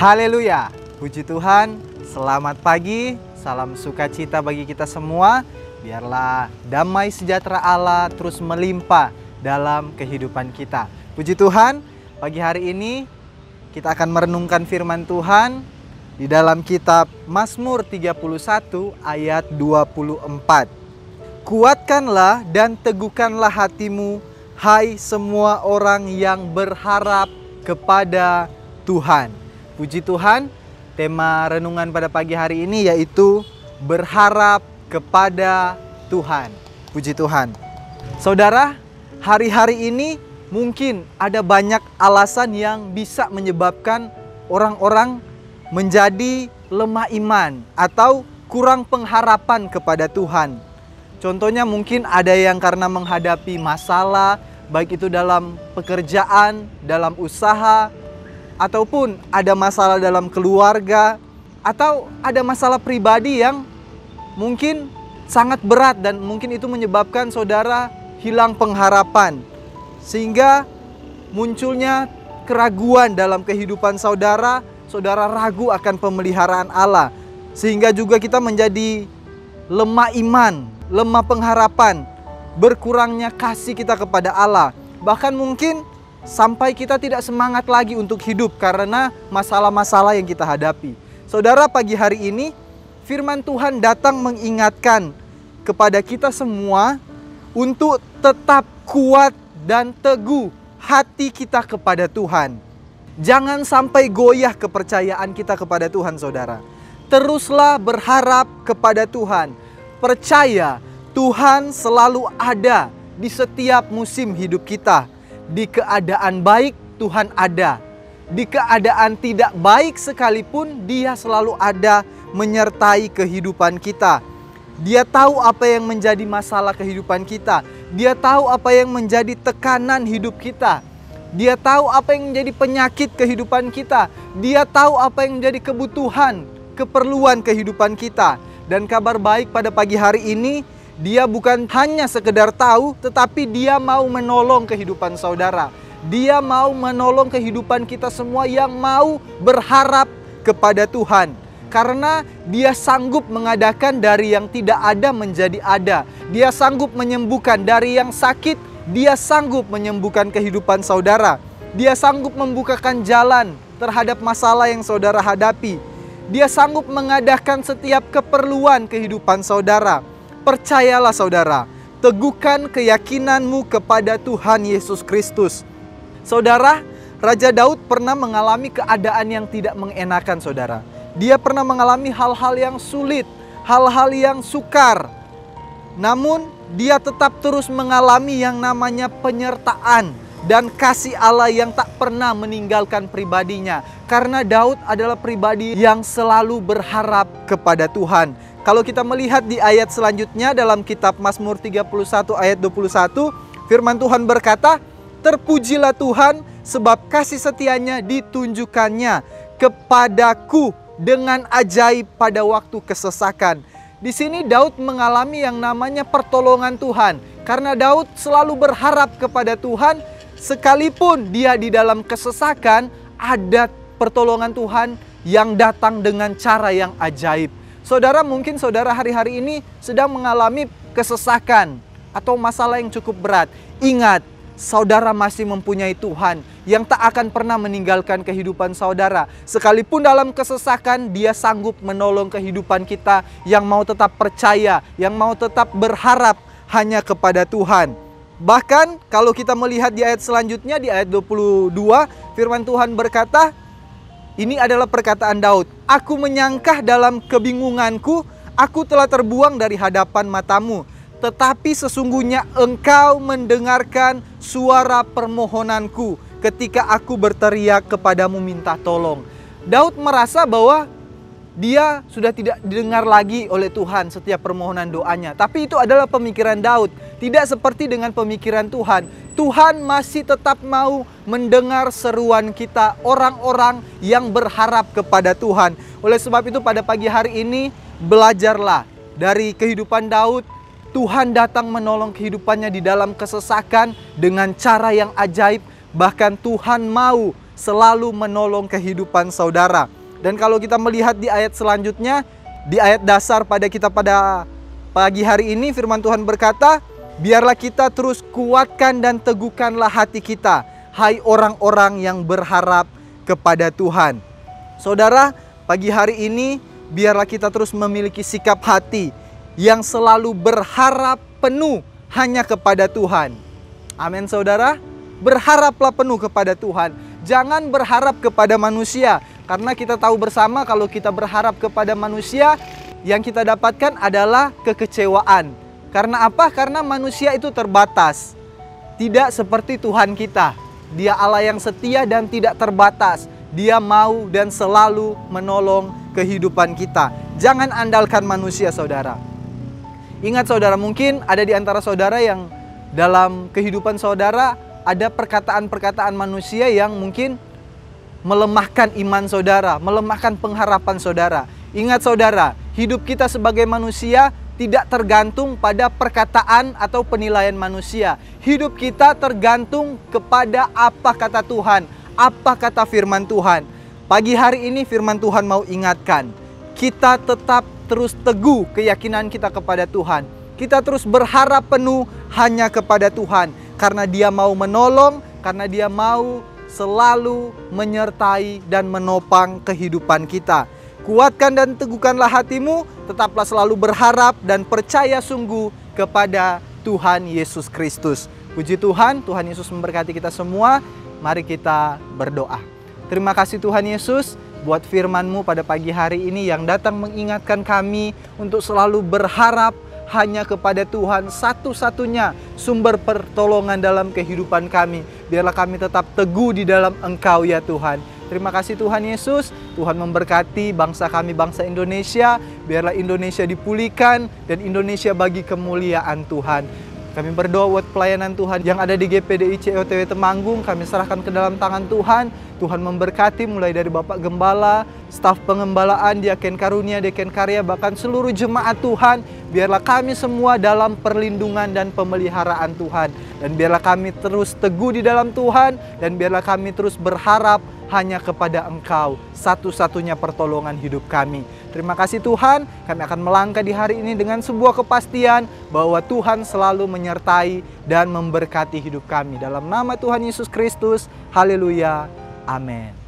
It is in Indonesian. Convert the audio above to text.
Haleluya, puji Tuhan, selamat pagi, salam sukacita bagi kita semua. Biarlah damai sejahtera Allah terus melimpah dalam kehidupan kita. Puji Tuhan, pagi hari ini kita akan merenungkan firman Tuhan di dalam kitab Mazmur 31 ayat 24. Kuatkanlah dan teguhkanlah hatimu, hai semua orang yang berharap kepada Tuhan. Puji Tuhan, tema renungan pada pagi hari ini yaitu berharap kepada Tuhan. Puji Tuhan. Saudara, hari-hari ini mungkin ada banyak alasan yang bisa menyebabkan orang-orang menjadi lemah iman atau kurang pengharapan kepada Tuhan. Contohnya mungkin ada yang karena menghadapi masalah, baik itu dalam pekerjaan, dalam usaha, ataupun ada masalah dalam keluarga, atau ada masalah pribadi yang mungkin sangat berat dan mungkin itu menyebabkan saudara hilang pengharapan. Sehingga munculnya keraguan dalam kehidupan saudara, saudara ragu akan pemeliharaan Allah. Sehingga juga kita menjadi lemah iman, lemah pengharapan, berkurangnya kasih kita kepada Allah. Bahkan mungkin sampai kita tidak semangat lagi untuk hidup karena masalah-masalah yang kita hadapi. Saudara, pagi hari ini firman Tuhan datang mengingatkan kepada kita semua untuk tetap kuat dan teguh hati kita kepada Tuhan. Jangan sampai goyah kepercayaan kita kepada Tuhan, saudara. Teruslah berharap kepada Tuhan. Percaya Tuhan selalu ada di setiap musim hidup kita. Di keadaan baik Tuhan ada. Di keadaan tidak baik sekalipun Dia selalu ada menyertai kehidupan kita. Dia tahu apa yang menjadi masalah kehidupan kita. Dia tahu apa yang menjadi tekanan hidup kita. Dia tahu apa yang menjadi penyakit kehidupan kita. Dia tahu apa yang menjadi kebutuhan, keperluan kehidupan kita. Dan kabar baik pada pagi hari ini, Dia bukan hanya sekedar tahu, tetapi Dia mau menolong kehidupan saudara. Dia mau menolong kehidupan kita semua yang mau berharap kepada Tuhan. Karena Dia sanggup mengadakan dari yang tidak ada menjadi ada. Dia sanggup menyembuhkan dari yang sakit. Dia sanggup menyembuhkan kehidupan saudara. Dia sanggup membukakan jalan terhadap masalah yang saudara hadapi. Dia sanggup mengadakan setiap keperluan kehidupan saudara. Percayalah saudara, teguhkan keyakinanmu kepada Tuhan Yesus Kristus. Saudara, Raja Daud pernah mengalami keadaan yang tidak mengenakan, saudara. Dia pernah mengalami hal-hal yang sulit, hal-hal yang sukar. Namun, dia tetap terus mengalami yang namanya penyertaan dan kasih Allah yang tak pernah meninggalkan pribadinya. Karena Daud adalah pribadi yang selalu berharap kepada Tuhan. Kalau kita melihat di ayat selanjutnya dalam kitab Mazmur 31 ayat 21, firman Tuhan berkata, terpujilah Tuhan sebab kasih setianya ditunjukkannya kepadaku dengan ajaib pada waktu kesesakan. Di sini Daud mengalami yang namanya pertolongan Tuhan. Karena Daud selalu berharap kepada Tuhan, sekalipun dia di dalam kesesakan, ada pertolongan Tuhan yang datang dengan cara yang ajaib. Saudara, mungkin saudara hari-hari ini sedang mengalami kesesakan atau masalah yang cukup berat. Ingat, saudara masih mempunyai Tuhan yang tak akan pernah meninggalkan kehidupan saudara. Sekalipun dalam kesesakan, Dia sanggup menolong kehidupan kita yang mau tetap percaya, yang mau tetap berharap hanya kepada Tuhan. Bahkan kalau kita melihat di ayat selanjutnya, di ayat 22, firman Tuhan berkata, ini adalah perkataan Daud. Aku menyangka dalam kebingunganku, aku telah terbuang dari hadapan matamu. Tetapi sesungguhnya Engkau mendengarkan suara permohonanku ketika aku berteriak kepadamu minta tolong. Daud merasa bahwa dia sudah tidak didengar lagi oleh Tuhan setiap permohonan doanya. Tapi itu adalah pemikiran Daud. Tidak seperti dengan pemikiran Tuhan. Tuhan masih tetap mau mendengar seruan kita, orang-orang yang berharap kepada Tuhan. Oleh sebab itu pada pagi hari ini, belajarlah dari kehidupan Daud. Tuhan datang menolong kehidupannya di dalam kesesakan dengan cara yang ajaib. Bahkan Tuhan mau selalu menolong kehidupan saudara. Dan kalau kita melihat di ayat selanjutnya, di ayat dasar pada kita pada pagi hari ini, firman Tuhan berkata, biarlah kita terus kuatkan dan teguhkanlah hati kita, hai orang-orang yang berharap kepada Tuhan. Saudara, pagi hari ini biarlah kita terus memiliki sikap hati yang selalu berharap penuh hanya kepada Tuhan. Amin saudara, berharaplah penuh kepada Tuhan. Jangan berharap kepada manusia, karena kita tahu bersama kalau kita berharap kepada manusia, yang kita dapatkan adalah kekecewaan. Karena apa? Karena manusia itu terbatas. Tidak seperti Tuhan kita. Dia Allah yang setia dan tidak terbatas. Dia mau dan selalu menolong kehidupan kita. Jangan andalkan manusia saudara. Ingat saudara, mungkin ada di antara saudara yang dalam kehidupan saudara ada perkataan-perkataan manusia yang mungkin melemahkan iman saudara, melemahkan pengharapan saudara. Ingat saudara, hidup kita sebagai manusia tidak tergantung pada perkataan atau penilaian manusia. Hidup kita tergantung kepada apa kata Tuhan, apa kata firman Tuhan. Pagi hari ini firman Tuhan mau ingatkan, kita tetap terus teguh keyakinan kita kepada Tuhan. Kita terus berharap penuh hanya kepada Tuhan. Karena Dia mau menolong, karena Dia mau selalu menyertai dan menopang kehidupan kita. Kuatkan dan teguhkanlah hatimu, tetaplah selalu berharap dan percaya sungguh kepada Tuhan Yesus Kristus. Puji Tuhan, Tuhan Yesus memberkati kita semua. Mari kita berdoa. Terima kasih Tuhan Yesus buat firman-Mu pada pagi hari ini yang datang mengingatkan kami untuk selalu berharap hanya kepada Tuhan, satu-satunya sumber pertolongan dalam kehidupan kami. Biarlah kami tetap teguh di dalam Engkau ya Tuhan. Terima kasih Tuhan Yesus. Tuhan memberkati bangsa kami, bangsa Indonesia. Biarlah Indonesia dipulihkan dan Indonesia bagi kemuliaan Tuhan. Kami berdoa buat pelayanan Tuhan yang ada di GPDI COTW Temanggung. Kami serahkan ke dalam tangan Tuhan. Tuhan memberkati mulai dari Bapak Gembala, staf pengembalaan, Diaken Karunia, Diaken Karya, bahkan seluruh jemaat Tuhan. Biarlah kami semua dalam perlindungan dan pemeliharaan Tuhan. Dan biarlah kami terus teguh di dalam Tuhan. Dan biarlah kami terus berharap hanya kepada Engkau, satu-satunya pertolongan hidup kami. Terima kasih Tuhan, kami akan melangkah di hari ini dengan sebuah kepastian bahwa Tuhan selalu menyertai dan memberkati hidup kami. Dalam nama Tuhan Yesus Kristus, haleluya, amin.